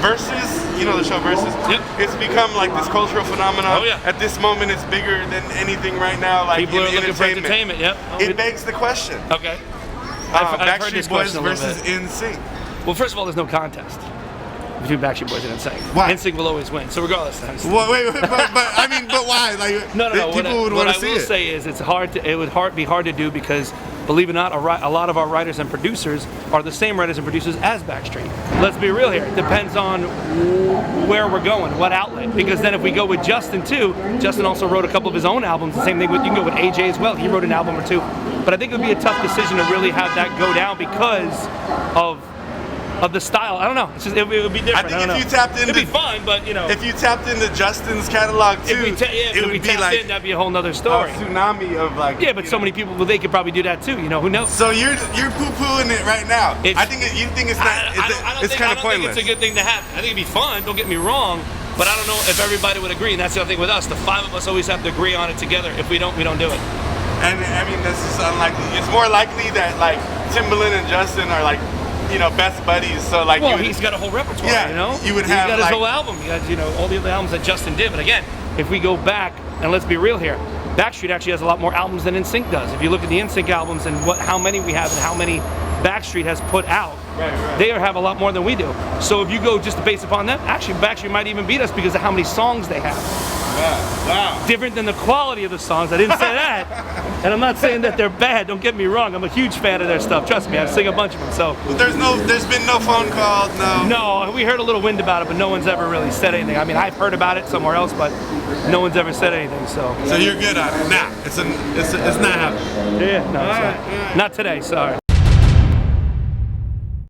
Verzuz, you know the show Verzuz? Yep. It's become like this cultural phenomenon. Oh, yeah. At this moment, it's bigger than anything right now. Like People are in looking for entertainment. Yep. It begs the question. Okay. I've heard this Backstreet Boys question a little versus bit. NSYNC. Well, first of all, there's no contest between Backstreet Boys and NSYNC. Why? NSYNC will always win. So regardless, Well, wait, but why? Like, no. People would want to see it. What I will say is, it would be hard to do because, believe it or not, a lot of our writers and producers are the same writers and producers as Backstreet. Let's be real here. It depends on where we're going, what outlet. Because then if we go with Justin too, Justin also wrote a couple of his own albums. The same thing you can go with AJ as well. He wrote an album or two. But I think it would be a tough decision to really have that go down because of the style. I don't know. It's just, it would be different. I think if you tapped into, it'd be fun, but you know, if you tapped into Justin's catalog too, it would be like that'd be a whole nother story. A tsunami of like. Yeah, but so many people, well, they could probably do that too. You know, who knows? So you're poo-pooing it right now. I think you think it's not. It's kind of pointless. I don't think it's a good thing to happen. I think it'd be fun. Don't get me wrong. But I don't know if everybody would agree, and that's the other thing with us. The five of us always have to agree on it together. If we don't, we don't do it. And I mean, this is unlikely. It's more likely that like Timbaland and Justin are like, you know, best buddies. So like, well, he's got a whole repertoire. Yeah, you know, you would he's have got his like, whole album. He got, you know, all the other albums that Justin did. But again, if we go back and let's be real here, Backstreet actually has a lot more albums than NSYNC does. If you look at the NSYNC albums and how many we have and how many Backstreet has put out, they have a lot more than we do. So if you go just based upon them, actually Backstreet might even beat us because of how many songs they have. Wow. Different than the quality of the songs. I didn't say that. And I'm not saying that they're bad. Don't get me wrong. I'm a huge fan of their stuff. Trust me, I sing a bunch of them. So there's been no phone call, no. No, we heard a little wind about it, but no one's ever really said anything. I mean, I've heard about it somewhere else, but no one's ever said anything. So you're good on it. Nah, it's not happening. Yeah, no, not today. Sorry.